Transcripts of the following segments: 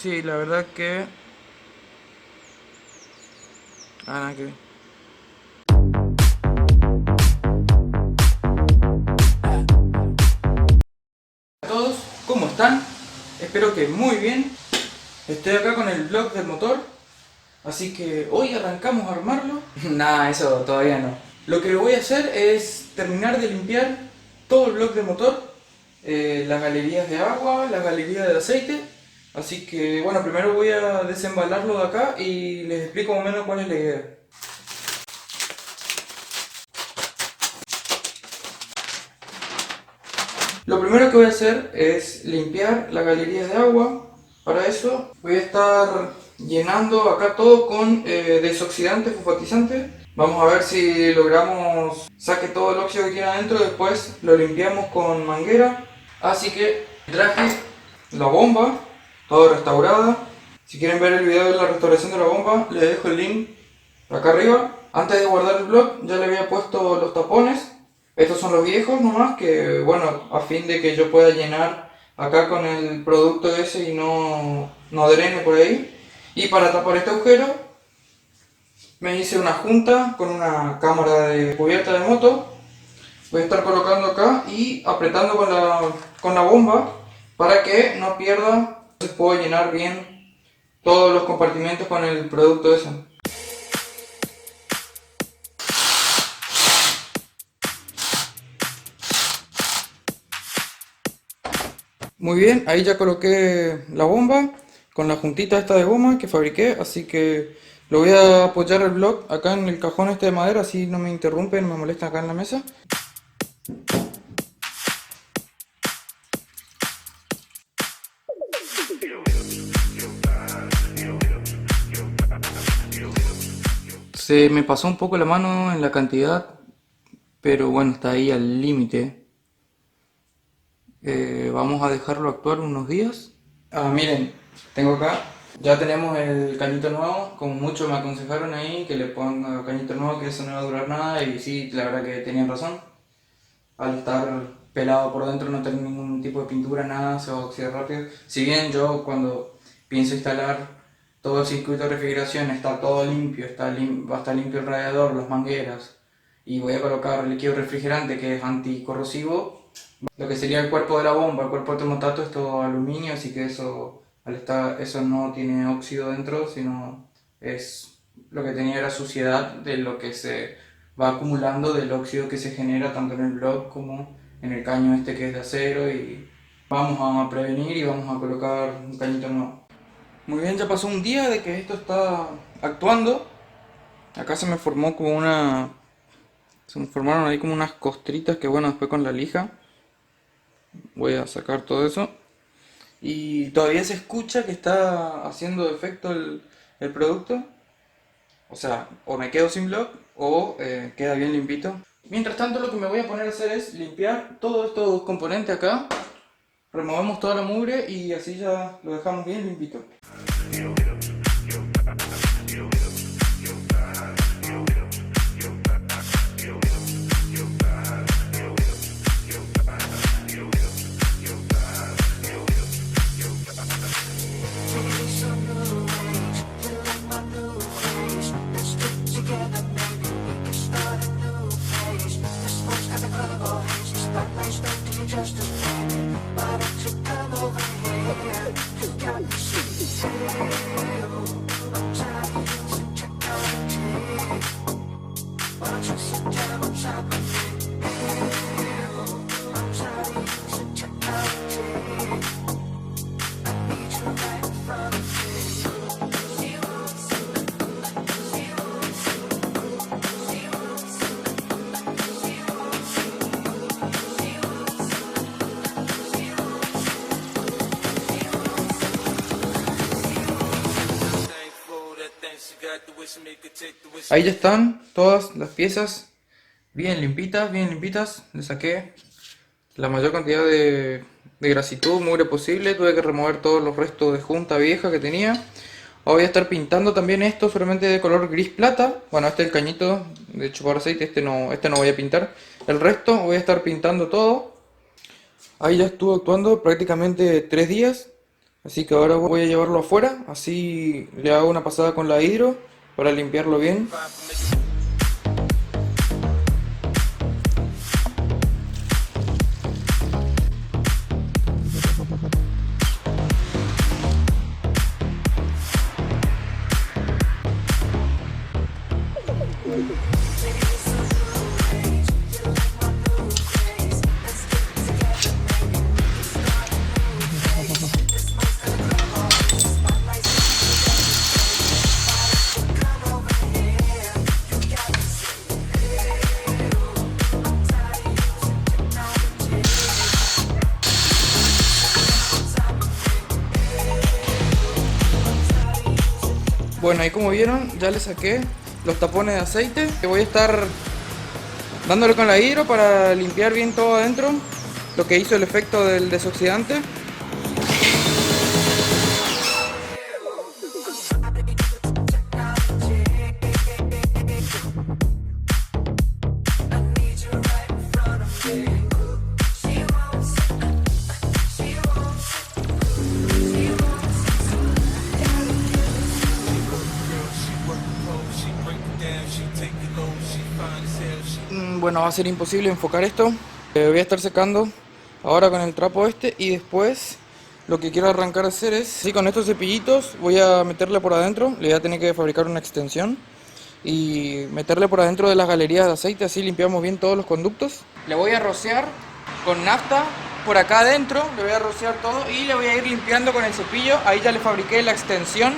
Sí, la verdad que... nada que ver. Hola a todos, ¿cómo están? Espero que muy bien. Estoy acá con el blog del motor, así que hoy arrancamos a armarlo. Nada, eso todavía no. Lo que voy a hacer es terminar de limpiar todo el blog del motor, las galerías de agua, la galería de aceite. Así que bueno, primero voy a desembalarlo de acá y les explico más o menos cuál es la idea. Lo primero que voy a hacer es limpiar las galerías de agua. Para eso voy a estar llenando acá todo con desoxidante fosfatizante. Vamos a ver si logramos saque todo el óxido que tiene adentro. Después lo limpiamos con manguera. Así que traje la bomba, toda restaurada. Si quieren ver el video de la restauración de la bomba, les dejo el link acá arriba. Antes de guardar el blog ya le había puesto los tapones. Estos son los viejos nomás, que bueno, a fin de que yo pueda llenar acá con el producto ese y no drene por ahí. Y para tapar este agujero me hice una junta con una cámara de cubierta de moto. Voy a estar colocando acá y apretando con la bomba para que no pierda. Entonces puedo llenar bien todos los compartimentos con el producto ese. Muy bien, ahí ya coloqué la bomba con la juntita esta de goma que fabriqué, así que lo voy a apoyar el block acá en el cajón este de madera, así no me interrumpen, no me molestan acá en la mesa. Se me pasó un poco la mano en la cantidad, pero bueno, está ahí al límite. Vamos a dejarlo actuar unos días. Miren, tengo acá, ya tenemos el cañito nuevo, como muchos me aconsejaron ahí que le ponga cañito nuevo, que eso no va a durar nada, y sí, la verdad que tenían razón. Al estar pelado por dentro, no tener ningún tipo de pintura, nada, se va a oxidar rápido. Si bien yo cuando pienso instalar todo el circuito de refrigeración está todo limpio, va a estar limpio el radiador, las mangueras, y voy a colocar líquido refrigerante que es anticorrosivo, lo que sería el cuerpo de la bomba, el cuerpo del termostato es todo aluminio, así que eso no tiene óxido dentro, sino es lo que tenía era suciedad de lo que se va acumulando del óxido que se genera tanto en el block como en el caño este que es de acero, y vamos a prevenir y vamos a colocar un cañito nuevo. Muy bien, ya pasó un día de que esto está actuando. Acá se me formaron ahí como unas costritas que bueno, después con la lija voy a sacar todo eso. Y todavía se escucha que está haciendo efecto el producto. O sea, o me quedo sin block o queda bien limpito. Mientras tanto, lo que me voy a poner a hacer es limpiar todos estos componentes acá. Removemos toda la mugre y así ya lo dejamos bien limpito. Ahí ya están todas las piezas bien limpitas, bien limpitas. Le saqué la mayor cantidad de grasitud, mugre posible. Tuve que remover todos los restos de junta vieja que tenía. Ahora voy a estar pintando también esto solamente de color gris plata. Bueno, este es el cañito de chupar aceite, este no voy a pintar. El resto voy a estar pintando todo. Ahí ya estuvo actuando prácticamente 3 días. Así que ahora voy a llevarlo afuera, así le hago una pasada con la hidro para limpiarlo bien. Bueno, ahí como vieron, ya le saqué los tapones de aceite. Que voy a estar dándole con la hidro para limpiar bien todo adentro, lo que hizo el efecto del desoxidante. Bueno, va a ser imposible enfocar esto. Voy a estar secando ahora con el trapo este y después lo que quiero arrancar a hacer es, sí, con estos cepillitos voy a meterle por adentro, le voy a tener que fabricar una extensión y meterle por adentro de las galerías de aceite, así limpiamos bien todos los conductos. Le voy a rociar con nafta por acá adentro, le voy a rociar todo y le voy a ir limpiando con el cepillo. Ahí ya le fabriqué la extensión.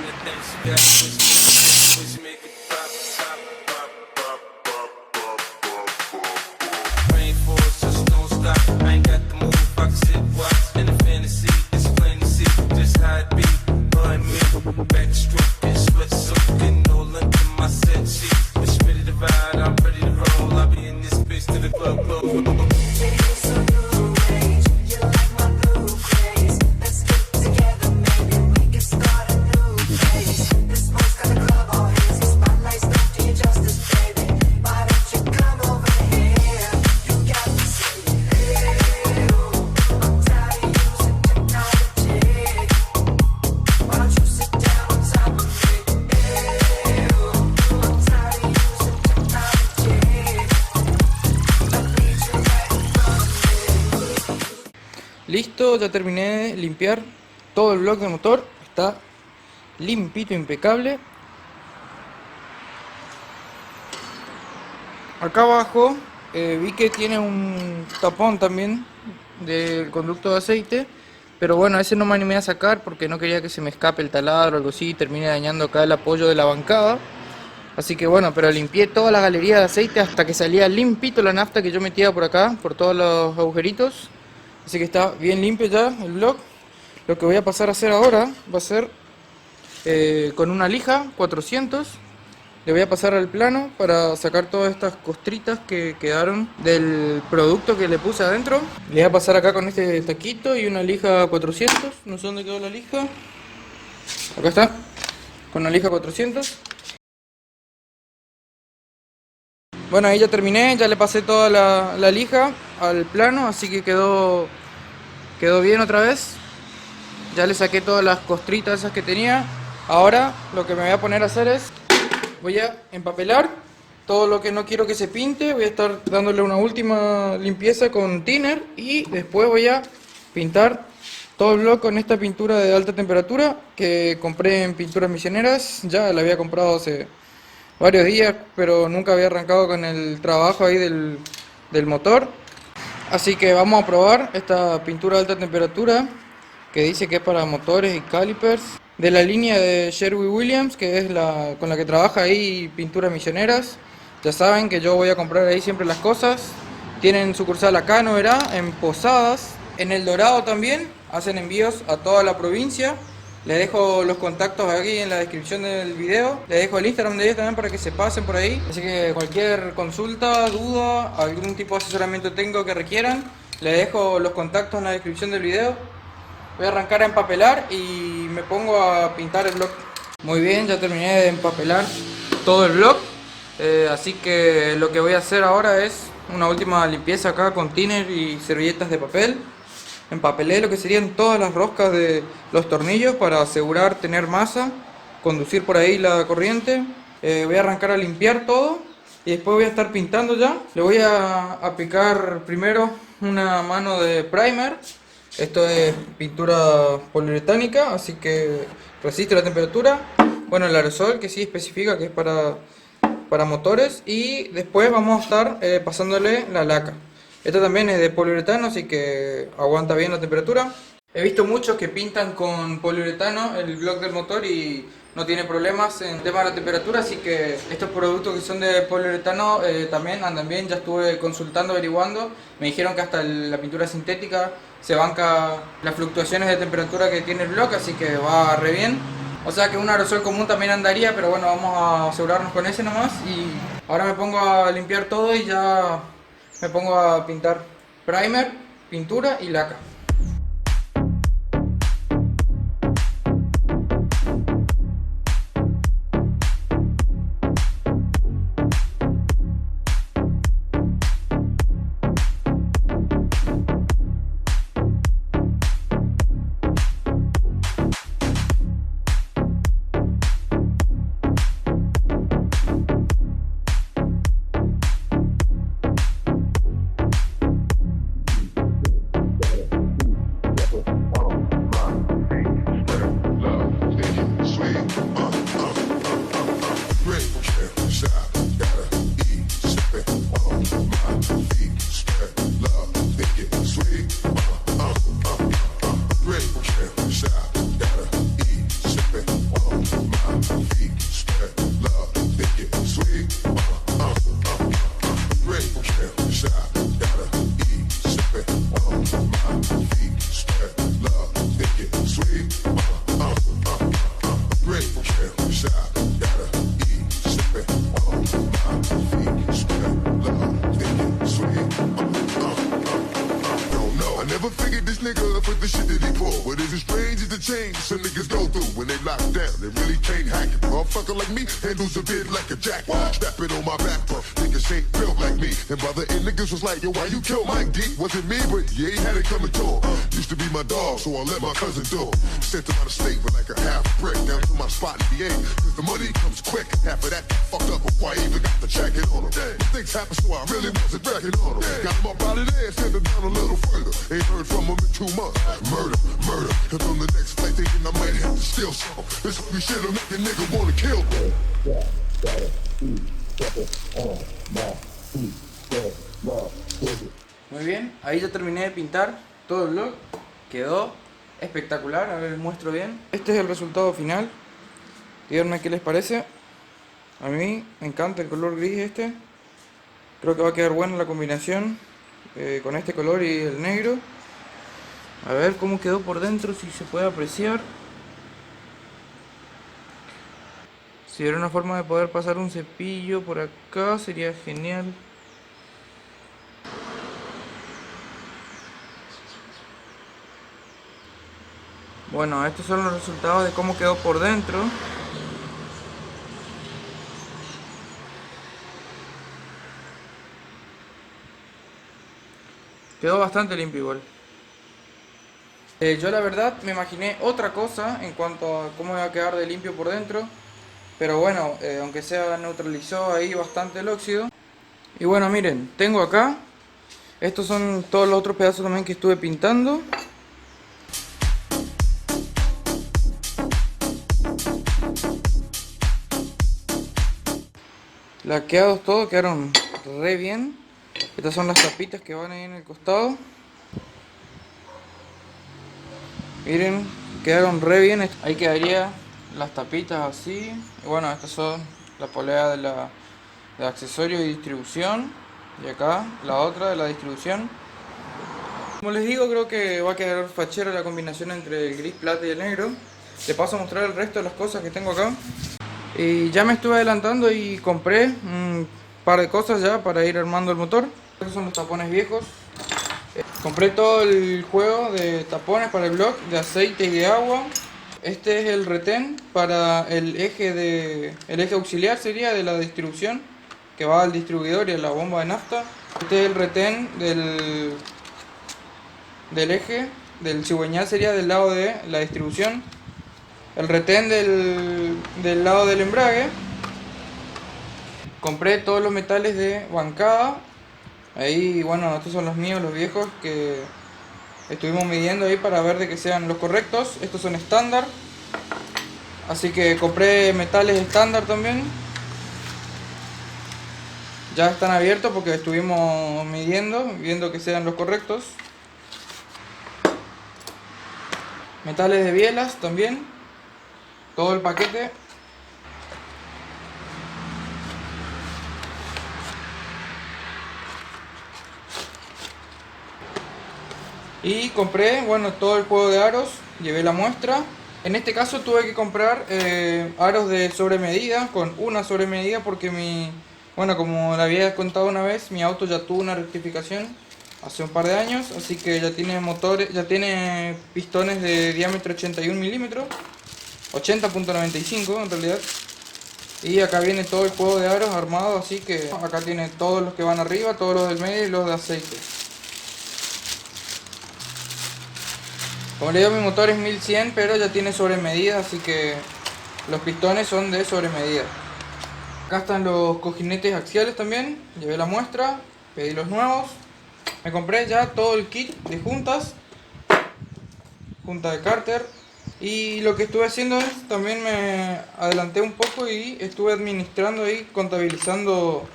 Listo, ya terminé de limpiar todo el bloque de motor, está limpito, impecable. Acá abajo vi que tiene un tapón también del conducto de aceite, pero bueno, ese no me animé a sacar porque no quería que se me escape el taladro o algo así y termine dañando acá el apoyo de la bancada. Así que bueno, pero limpié toda la galería de aceite hasta que salía limpito la nafta que yo metía por acá, por todos los agujeritos. Así que está bien limpio ya el block. Lo que voy a pasar a hacer ahora va a ser con una lija 400. Le voy a pasar al plano para sacar todas estas costritas que quedaron del producto que le puse adentro. Le voy a pasar acá con este taquito y una lija 400. No sé dónde quedó la lija. Acá está, con una lija 400. Bueno, ahí ya terminé, ya le pasé toda la lija al plano, así que quedó bien otra vez. Ya le saqué todas las costritas esas que tenía. Ahora lo que me voy a poner a hacer es, voy a empapelar todo lo que no quiero que se pinte. Voy a estar dándole una última limpieza con thinner y después voy a pintar todo el bloque con esta pintura de alta temperatura que compré en Pinturas Misioneras. Ya la había comprado hace varios días, pero nunca había arrancado con el trabajo ahí del motor. Así que vamos a probar esta pintura de alta temperatura que dice que es para motores y calipers de la línea de Sherwin-Williams, que es la con la que trabaja ahí Pinturas Misioneras. Ya saben que yo voy a comprar ahí siempre las cosas. Tienen sucursal acá en Oberá, en Posadas, en El Dorado también. Hacen envíos a toda la provincia. Les dejo los contactos aquí en la descripción del video. Les dejo el Instagram de ellos también para que se pasen por ahí. Así que cualquier consulta, duda, algún tipo de asesoramiento técnico que requieran, les dejo los contactos en la descripción del video. Voy a arrancar a empapelar y me pongo a pintar el bloque. Muy bien, ya terminé de empapelar todo el bloque. Así que lo que voy a hacer ahora es una última limpieza acá con thinner y servilletas de papel. empapelé lo que serían todas las roscas de los tornillos para asegurar tener masa, conducir por ahí la corriente. Voy a arrancar a limpiar todo y después voy a estar pintando ya. Le voy a aplicar primero una mano de primer. Esto es pintura poliuretánica, así que resiste la temperatura. Bueno, el aerosol que sí especifica que es para motores, y después vamos a estar pasándole la laca. Esta también es de poliuretano, así que aguanta bien la temperatura. He visto muchos que pintan con poliuretano el bloque del motor y no tiene problemas en tema de la temperatura, así que estos productos que son de poliuretano también andan bien. Ya estuve consultando, averiguando, me dijeron que hasta la pintura sintética se banca las fluctuaciones de temperatura que tiene el bloque, así que va re bien. O sea que un aerosol común también andaría, pero bueno, vamos a asegurarnos con ese nomás. Y ahora me pongo a limpiar todo y ya me pongo a pintar primer, pintura y laca. With the shit that he pull. What is it strange is the change some niggas go through when they lock down. They really can't hack it. Motherfucker like me handles a bit like a jack. Strap it on my back, bro. Niggas ain't built like me. And brother, and niggas was like, yo, why you kill Mike D? Wasn't me, but yeah, he had it coming to him. Used to be my dog, so I let my cousin do it. Sent him out of state with like a half brick down to my spot in VA. Cause the money comes quick. Half of that fucked up before I even got the check it on him. Things happen, so I really wasn't wrecking on him. Got him up out of there, sent him down a little further. Ain't heard from him in 2 months. Murder, murder. Cause on the next flight thinking I might have to steal some. This we shit'll make a nigga wanna kill me. Muy bien, ahí ya terminé de pintar todo el blog. Quedó espectacular, a ver, les muestro bien. Este es el resultado final. Díganme qué les parece. A mí me encanta el color gris este. Creo que va a quedar buena la combinación con este color y el negro. A ver cómo quedó por dentro, si se puede apreciar. Si hubiera una forma de poder pasar un cepillo por acá, sería genial. Bueno, estos son los resultados de cómo quedó por dentro. Quedó bastante limpio igual. Yo la verdad me imaginé otra cosa en cuanto a cómo iba a quedar de limpio por dentro. Pero bueno, aunque sea neutralizó ahí bastante el óxido. Y bueno, miren, tengo acá. Estos son todos los otros pedazos también que estuve pintando. Laqueados todos, quedaron re bien. Estas son las tapitas que van ahí en el costado. Miren, quedaron re bien. Ahí quedaría las tapitas así. Y bueno, estas son la polea de accesorio y distribución. Y acá la otra de la distribución. Como les digo, creo que va a quedar fachera la combinación entre el gris, plata y el negro. Les paso a mostrar el resto de las cosas que tengo acá. Y ya me estuve adelantando y compré un par de cosas ya para ir armando el motor. Estos son los tapones viejos. Compré todo el juego de tapones para el bloque, de aceite y de agua. Este es el retén para el eje auxiliar sería de la distribución, que va al distribuidor y a la bomba de nafta. Este es el retén del eje, del cigüeñal sería del lado de la distribución, el retén del lado del embrague. Compré todos los metales de bancada. Ahí, bueno, estos son los míos, los viejos, que estuvimos midiendo ahí para ver de que sean los correctos. Estos son estándar, así que compré metales estándar también. Ya están abiertos porque estuvimos midiendo, viendo que sean los correctos. Metales de bielas también, todo el paquete. Y compré, bueno, todo el juego de aros, llevé la muestra. En este caso tuve que comprar aros de sobre medida, con una sobre medida, porque bueno, como le había contado una vez, mi auto ya tuvo una rectificación hace un par de años, así que ya tiene motores, ya tiene pistones de diámetro 81 milímetros, 80.95 en realidad. Y acá viene todo el juego de aros armado, así que acá tiene todos los que van arriba, todos los del medio y los de aceite. Como le digo, mi motor es 1100, pero ya tiene sobre medida, así que los pistones son de sobre medida. Acá están los cojinetes axiales también, llevé la muestra, pedí los nuevos. Me compré ya todo el kit de juntas, junta de cárter. Y lo que estuve haciendo es, también me adelanté un poco y estuve administrando ahí, contabilizando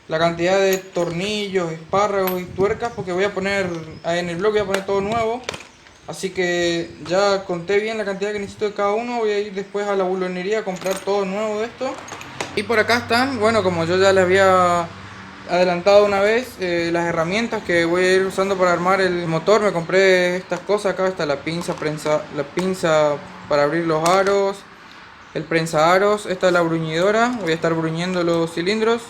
la cantidad de tornillos, espárragos y tuercas, porque voy a poner, en el blog voy a poner todo nuevo. Así que ya conté bien la cantidad que necesito de cada uno. Voy a ir después a la bulonería a comprar todo nuevo de esto. Y por acá están, bueno, como yo ya les había adelantado una vez, las herramientas que voy a ir usando para armar el motor. Me compré estas cosas acá. Está la pinza para abrir los aros, el prensa aros, esta es la bruñidora, voy a estar bruñendo los cilindros,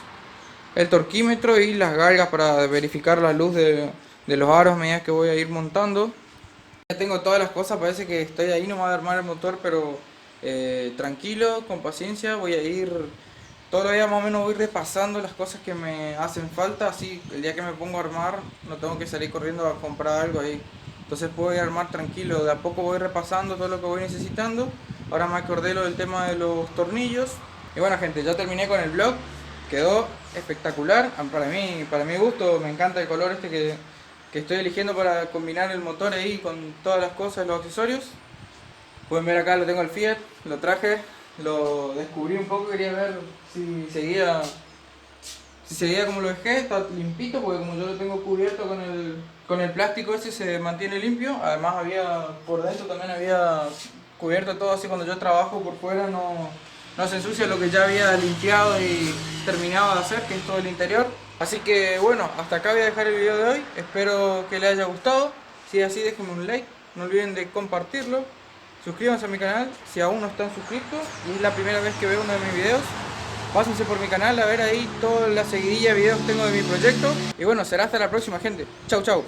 el torquímetro y las galgas para verificar la luz de los aros a medida que voy a ir montando. Ya tengo todas las cosas, parece que estoy ahí nomás de armar el motor, pero tranquilo, con paciencia. Voy a ir, todos los días más o menos voy repasando las cosas que me hacen falta, así el día que me pongo a armar no tengo que salir corriendo a comprar algo ahí. Entonces puedo ir a armar tranquilo, de a poco voy repasando todo lo que voy necesitando. Ahora me acordé lo del tema de los tornillos. Y bueno gente, ya terminé con el vlog, quedó espectacular, para mi gusto. Me encanta el color este que estoy eligiendo para combinar el motor ahí con todas las cosas, los accesorios. Pueden ver acá, lo tengo al Fiat, lo traje, lo descubrí un poco, quería ver si seguía como lo dejé. Está limpito porque como yo lo tengo cubierto con el plástico ese, se mantiene limpio. Además por dentro también había cubierto todo, así cuando yo trabajo por fuera no se ensucia lo que ya había limpiado y terminado de hacer, que es todo el interior. Así que bueno, hasta acá voy a dejar el video de hoy. Espero que les haya gustado. Si es así, déjenme un like. No olviden de compartirlo. Suscríbanse a mi canal si aún no están suscritos y es la primera vez que veo uno de mis videos. Pásense por mi canal a ver ahí toda la seguidilla de videos que tengo de mi proyecto. Y bueno, será hasta la próxima gente. Chau chau.